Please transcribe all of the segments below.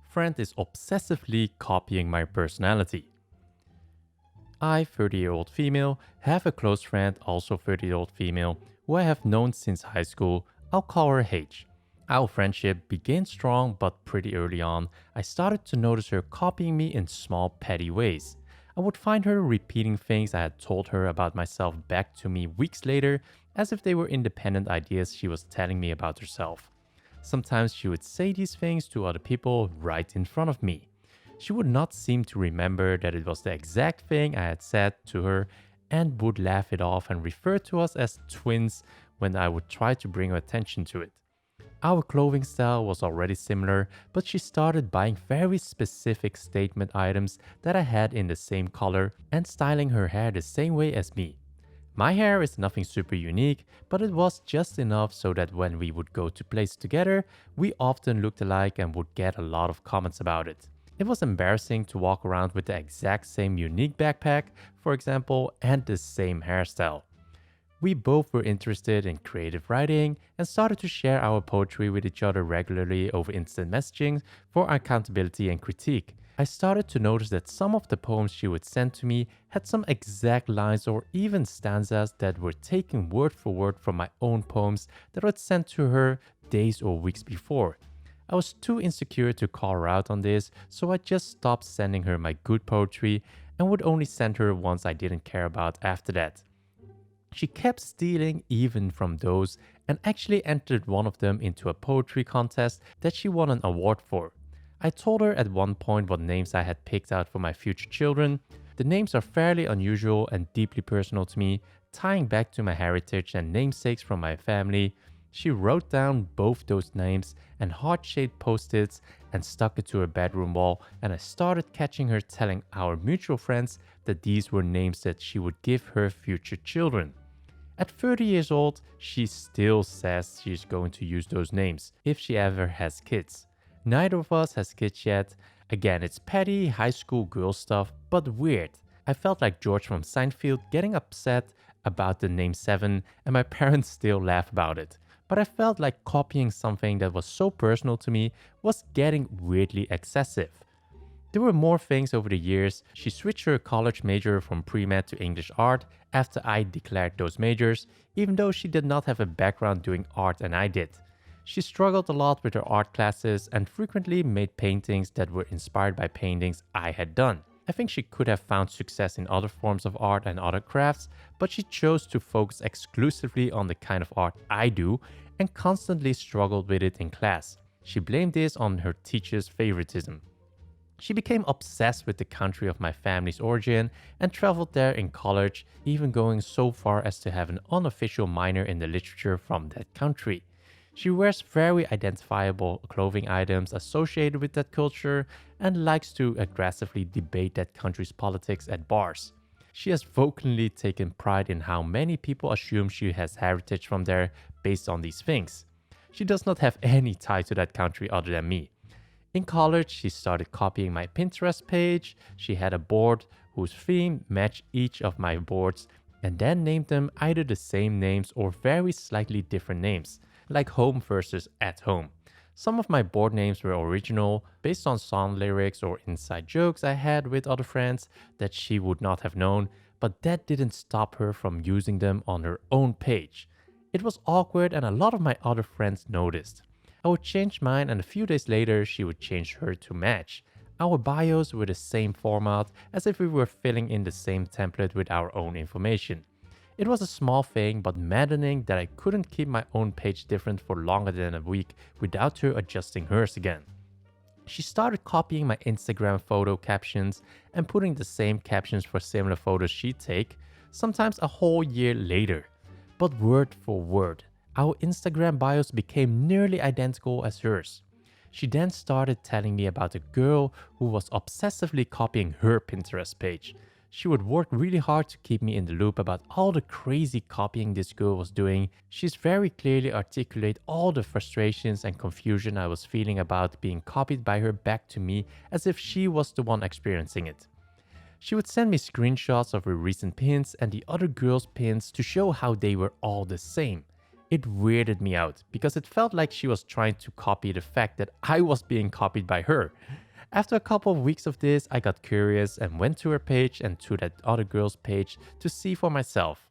Friend is obsessively copying my personality. I, 30-year-old female, have a close friend, also 30-year-old female, who I have known since high school. I'll call her H. Our friendship began strong, but pretty early on, I started to notice her copying me in small, petty ways. I would find her repeating things I had told her about myself back to me weeks later, as if they were independent ideas she was telling me about herself. Sometimes she would say these things to other people right in front of me. She would not seem to remember that it was the exact thing I had said to her and would laugh it off and refer to us as twins when I would try to bring her attention to it. Our clothing style was already similar, but she started buying very specific statement items that I had in the same color and styling her hair the same way as me. My hair is nothing super unique, but it was just enough so that when we would go to places together, we often looked alike and would get a lot of comments about it. It was embarrassing to walk around with the exact same unique backpack, for example, and the same hairstyle. We both were interested in creative writing and started to share our poetry with each other regularly over instant messaging for accountability and critique. I started to notice that some of the poems she would send to me had some exact lines or even stanzas that were taken word for word from my own poems that I had sent to her days or weeks before. I was too insecure to call her out on this, so I just stopped sending her my good poetry and would only send her ones I didn't care about after that. She kept stealing even from those and actually entered one of them into a poetry contest that she won an award for. I told her at one point what names I had picked out for my future children. The names are fairly unusual and deeply personal to me, tying back to my heritage and namesakes from my family. She wrote down both those names and heart-shaped post-its and stuck it to her bedroom wall, and I started catching her telling our mutual friends that these were names that she would give her future children. At 30 years old, she still says she's going to use those names if she ever has kids. Neither of us has kids yet. Again, it's petty high school girl stuff, but weird. I felt like George from Seinfeld getting upset about the name 7, and my parents still laugh about it. But I felt like copying something that was so personal to me was getting weirdly excessive. There were more things over the years. She switched her college major from pre-med to English art after I declared those majors, even though she did not have a background doing art and I did. She struggled a lot with her art classes and frequently made paintings that were inspired by paintings I had done. I think she could have found success in other forms of art and other crafts, but she chose to focus exclusively on the kind of art I do and constantly struggled with it in class. She blamed this on her teacher's favoritism. She became obsessed with the country of my family's origin and traveled there in college, even going so far as to have an unofficial minor in the literature from that country. She wears very identifiable clothing items associated with that culture and likes to aggressively debate that country's politics at bars. She has vocally taken pride in how many people assume she has heritage from there based on these things. She does not have any tie to that country other than me. In college, she started copying my Pinterest page. She had a board whose theme matched each of my boards and then named them either the same names or very slightly different names, like home versus at home. Some of my board names were original, based on song lyrics or inside jokes I had with other friends that she would not have known, but that didn't stop her from using them on her own page. It was awkward and a lot of my other friends noticed. I would change mine and a few days later she would change her to match. Our bios were the same format, as if we were filling in the same template with our own information. It was a small thing, but maddening that I couldn't keep my own page different for longer than a week without her adjusting hers again. She started copying my Instagram photo captions and putting the same captions for similar photos she'd take, sometimes a whole year later. But word for word, our Instagram bios became nearly identical as hers. She then started telling me about a girl who was obsessively copying her Pinterest page. She would work really hard to keep me in the loop about all the crazy copying this girl was doing. She's very clearly articulate all the frustrations and confusion I was feeling about being copied by her back to me as if she was the one experiencing it. She would send me screenshots of her recent pins and the other girls' pins to show how they were all the same. It weirded me out because it felt like she was trying to copy the fact that I was being copied by her. After a couple of weeks of this, I got curious and went to her page and to that other girl's page to see for myself.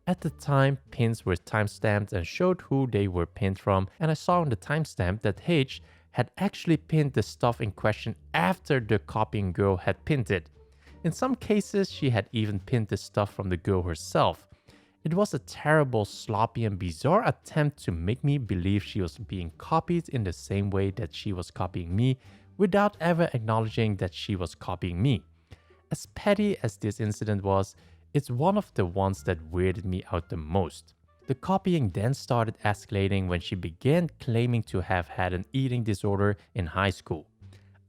At the time, pins were timestamped and showed who they were pinned from, and I saw on the timestamp that H had actually pinned the stuff in question after the copying girl had pinned it. In some cases, she had even pinned the stuff from the girl herself. It was a terrible, sloppy, and bizarre attempt to make me believe she was being copied in the same way that she was copying me without ever acknowledging that she was copying me. As petty as this incident was, it's one of the ones that weirded me out the most. The copying then started escalating when she began claiming to have had an eating disorder in high school.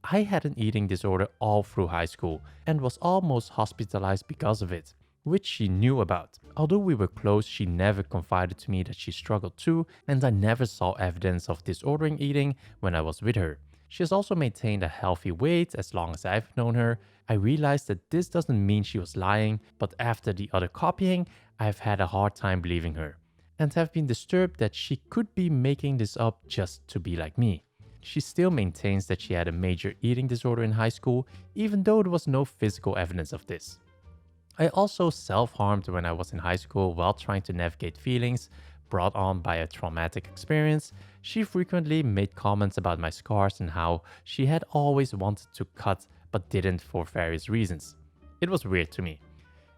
I had an eating disorder all through high school and was almost hospitalized because of it, which she knew about. Although we were close, she never confided to me that she struggled too, and I never saw evidence of disordering eating when I was with her. She has also maintained a healthy weight as long as I've known her. I realized that this doesn't mean she was lying, but after the other copying, I've had a hard time believing her, and have been disturbed that she could be making this up just to be like me. She still maintains that she had a major eating disorder in high school, even though there was no physical evidence of this. I also self-harmed when I was in high school while trying to navigate feelings brought on by a traumatic experience. She frequently made comments about my scars and how she had always wanted to cut but didn't for various reasons. It was weird to me.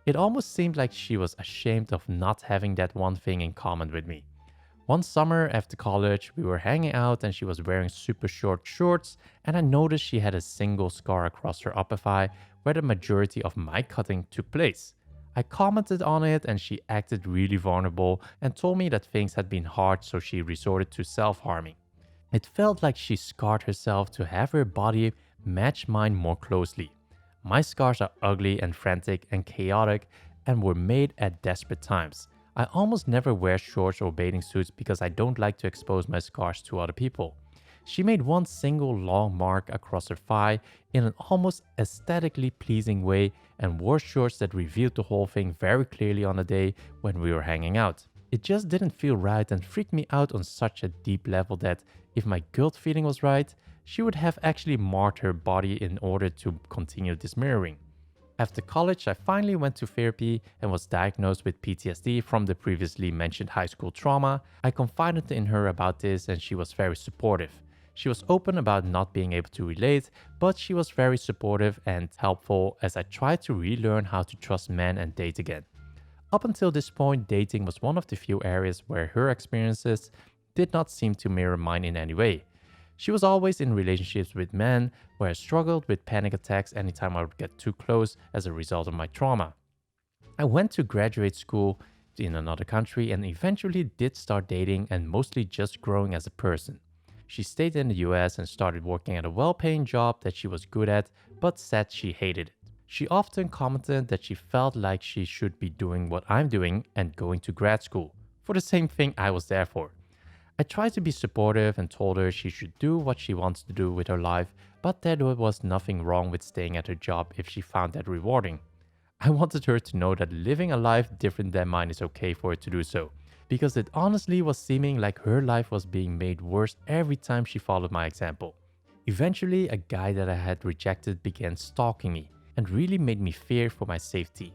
It almost seemed like she was ashamed of not having that one thing in common with me. One summer after college, we were hanging out and she was wearing super short shorts, and I noticed she had a single scar across her upper thigh where the majority of my cutting took place. I commented on it and she acted really vulnerable and told me that things had been hard, so she resorted to self-harming. It felt like she scarred herself to have her body match mine more closely. My scars are ugly and frantic and chaotic and were made at desperate times. I almost never wear shorts or bathing suits because I don't like to expose my scars to other people. She made one single long mark across her thigh in an almost aesthetically pleasing way and wore shorts that revealed the whole thing very clearly on a day when we were hanging out. It just didn't feel right and freaked me out on such a deep level that, if my guilt feeling was right, she would have actually marked her body in order to continue this mirroring. After college, I finally went to therapy and was diagnosed with PTSD from the previously mentioned high school trauma. I confided in her about this and she was very supportive. She was open about not being able to relate, but she was very supportive and helpful as I tried to relearn how to trust men and date again. Up until this point, dating was one of the few areas where her experiences did not seem to mirror mine in any way. She was always in relationships with men where I struggled with panic attacks anytime I would get too close as a result of my trauma. I went to graduate school in another country and eventually did start dating and mostly just growing as a person. She stayed in the US and started working at a well-paying job that she was good at, but said she hated it. She often commented that she felt like she should be doing what I'm doing and going to grad school for the same thing I was there for. I tried to be supportive and told her she should do what she wants to do with her life, but that there was nothing wrong with staying at her job if she found that rewarding. I wanted her to know that living a life different than mine is okay for her to do so, because it honestly was seeming like her life was being made worse every time she followed my example. Eventually, a guy that I had rejected began stalking me and really made me fear for my safety.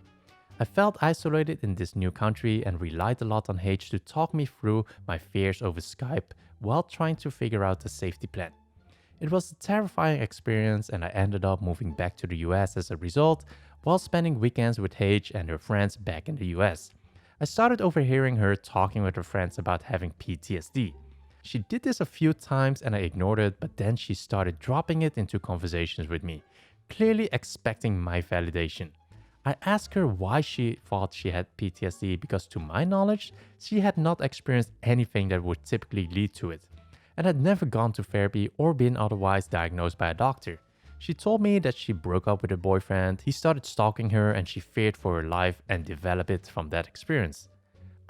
I felt isolated in this new country and relied a lot on H to talk me through my fears over Skype while trying to figure out a safety plan. It was a terrifying experience and I ended up moving back to the US as a result, while spending weekends with H and her friends back in the US. I started overhearing her talking with her friends about having PTSD. She did this a few times and I ignored it, but then she started dropping it into conversations with me, clearly expecting my validation. I asked her why she thought she had PTSD because to my knowledge, she had not experienced anything that would typically lead to it, and had never gone to therapy or been otherwise diagnosed by a doctor. She told me that she broke up with her boyfriend, he started stalking her and she feared for her life and developed it from that experience.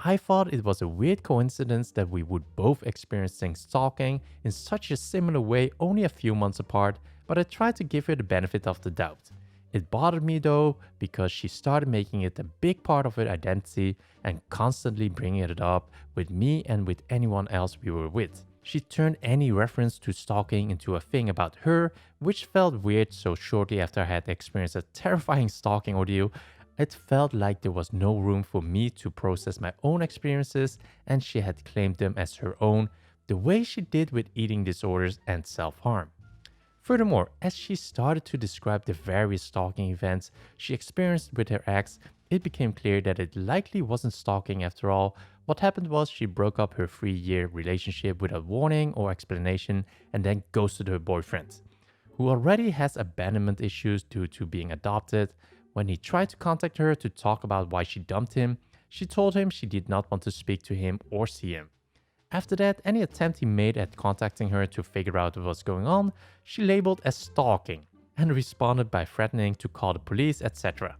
I thought it was a weird coincidence that we would both experiencing stalking in such a similar way only a few months apart, but I tried to give her the benefit of the doubt. It bothered me though because she started making it a big part of her identity and constantly bringing it up with me and with anyone else we were with. She turned any reference to stalking into a thing about her, which felt weird, so shortly after I had experienced a terrifying stalking ordeal, it felt like there was no room for me to process my own experiences, and she had claimed them as her own, the way she did with eating disorders and self-harm. Furthermore, as she started to describe the various stalking events she experienced with her ex, it became clear that it likely wasn't stalking after all. What happened was she broke up her 3-year relationship without warning or explanation and then ghosted her boyfriend, who already has abandonment issues due to being adopted. When he tried to contact her to talk about why she dumped him, she told him she did not want to speak to him or see him. After that, any attempt he made at contacting her to figure out what was going on, she labeled as stalking and responded by threatening to call the police, etc.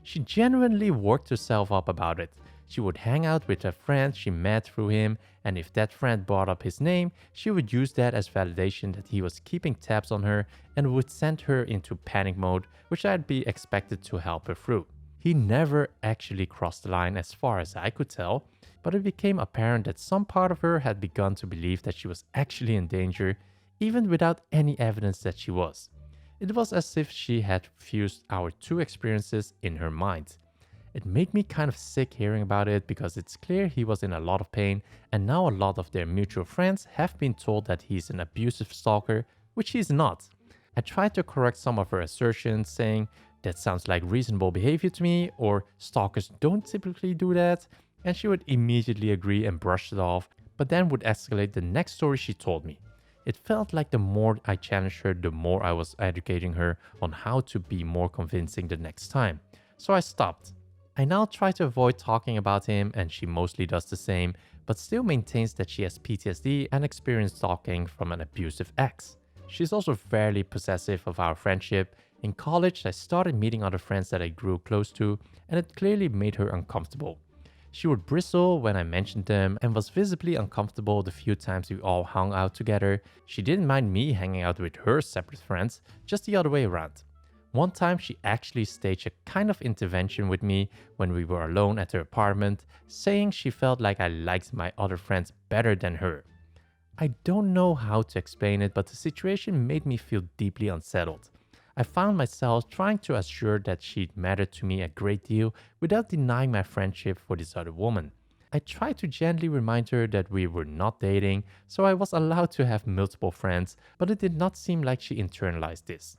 She genuinely worked herself up about it. She would hang out with a friend she met through him, and if that friend brought up his name, she would use that as validation that he was keeping tabs on her and would send her into panic mode, which I'd be expected to help her through. He never actually crossed the line as far as I could tell, but it became apparent that some part of her had begun to believe that she was actually in danger, even without any evidence that she was. It was as if she had fused our two experiences in her mind. It made me kind of sick hearing about it because it's clear he was in a lot of pain, and now a lot of their mutual friends have been told that he's an abusive stalker, which he's not. I tried to correct some of her assertions, saying, "That sounds like reasonable behavior to me," or "Stalkers don't typically do that," and she would immediately agree and brush it off, but then would escalate the next story she told me. It felt like the more I challenged her, the more I was educating her on how to be more convincing the next time. So I stopped. I now try to avoid talking about him, and she mostly does the same, but still maintains that she has PTSD and experienced stalking from an abusive ex. She's also fairly possessive of our friendship. In college, I started meeting other friends that I grew close to, and it clearly made her uncomfortable. She would bristle when I mentioned them and was visibly uncomfortable the few times we all hung out together. She didn't mind me hanging out with her separate friends, just the other way around. One time she actually staged a kind of intervention with me when we were alone at her apartment, saying she felt like I liked my other friends better than her. I don't know how to explain it, but the situation made me feel deeply unsettled. I found myself trying to assure that she mattered to me a great deal without denying my friendship for this other woman. I tried to gently remind her that we were not dating, so I was allowed to have multiple friends, but it did not seem like she internalized this.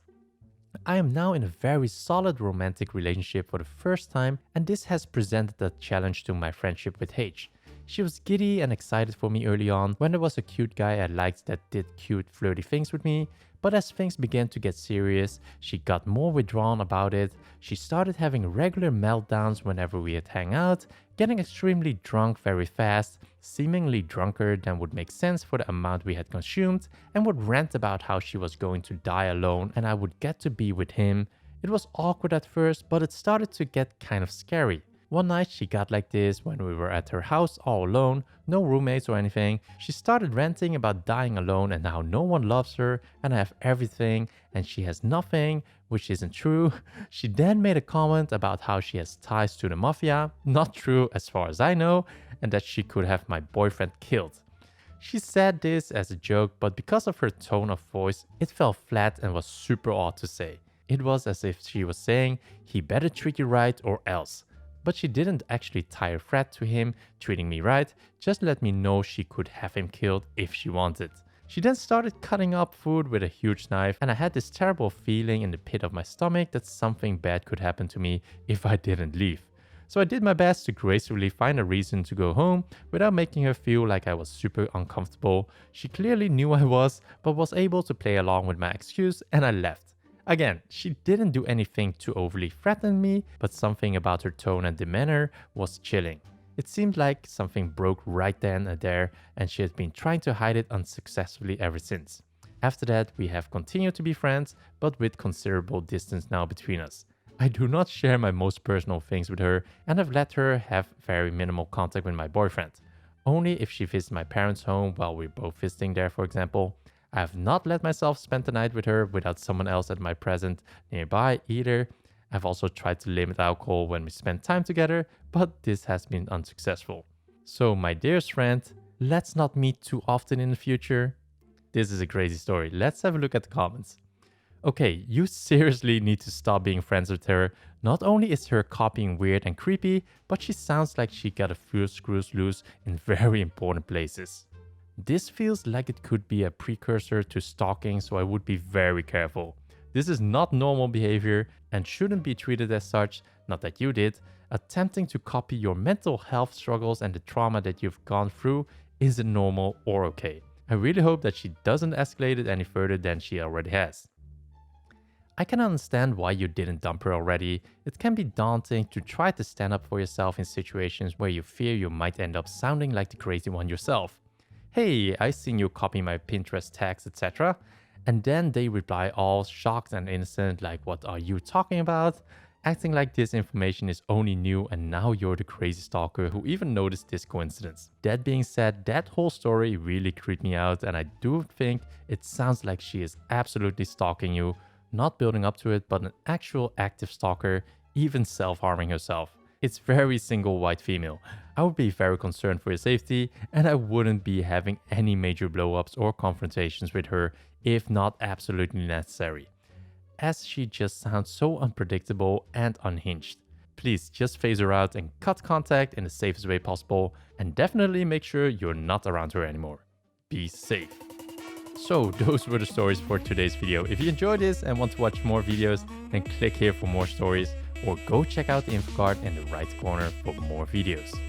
I am now in a very solid romantic relationship for the first time, and this has presented a challenge to my friendship with H. She was giddy and excited for me early on when there was a cute guy I liked that did cute flirty things with me, but as things began to get serious, she got more withdrawn about it. She started having regular meltdowns whenever we would hang out, getting extremely drunk very fast, seemingly drunker than would make sense for the amount we had consumed, and would rant about how she was going to die alone and I would get to be with him. It was awkward at first, but it started to get kind of scary. One night she got like this when we were at her house all alone, no roommates or anything. She started ranting about dying alone and how no one loves her and I have everything and she has nothing, which isn't true. She then made a comment about how she has ties to the mafia, not true as far as I know, and that she could have my boyfriend killed. She said this as a joke, but because of her tone of voice, it fell flat and was super odd to say. It was as if she was saying, "He better treat you right or else." But she didn't actually tie a threat to him treating me right, just let me know she could have him killed if she wanted. She then started cutting up food with a huge knife, and I had this terrible feeling in the pit of my stomach that something bad could happen to me if I didn't leave. So I did my best to gracefully find a reason to go home without making her feel like I was super uncomfortable. She clearly knew I was, but was able to play along with my excuse, and I left. Again, she didn't do anything to overly threaten me, but something about her tone and demeanor was chilling. It seemed like something broke right then and there, and she had been trying to hide it unsuccessfully ever since. After that, we have continued to be friends, but with considerable distance now between us. I do not share my most personal things with her, and have let her have very minimal contact with my boyfriend. Only if she visits my parents' home while we're both visiting there, for example. I have not let myself spend the night with her without someone else at my present nearby either. I've also tried to limit alcohol when we spend time together, but this has been unsuccessful. So my dearest friend, let's not meet too often in the future. This is a crazy story. Let's have a look at the comments. Okay, you seriously need to stop being friends with her. Not only is her copying weird and creepy, but she sounds like she got a few screws loose in very important places. This feels like it could be a precursor to stalking, so I would be very careful. This is not normal behavior and shouldn't be treated as such, not that you did. Attempting to copy your mental health struggles and the trauma that you've gone through isn't normal or okay. I really hope that she doesn't escalate it any further than she already has. I can understand why you didn't dump her already. It can be daunting to try to stand up for yourself in situations where you fear you might end up sounding like the crazy one yourself. Hey, I seen you copy my Pinterest tags, etc. And then they reply all shocked and innocent, like, what are you talking about? Acting like this information is only new and now you're the crazy stalker who even noticed this coincidence. That being said, that whole story really creeped me out, and I do think it sounds like she is absolutely stalking you, not building up to it, but an actual active stalker, even self-harming herself. It's very single white female. I would be very concerned for your safety, and I wouldn't be having any major blow-ups or confrontations with her if not absolutely necessary, as she just sounds so unpredictable and unhinged. Please just phase her out and cut contact in the safest way possible, and definitely make sure you're not around her anymore. Be safe. So those were the stories for today's video. If you enjoyed this and want to watch more videos, then click here for more stories, or go check out the info card in the right corner for more videos.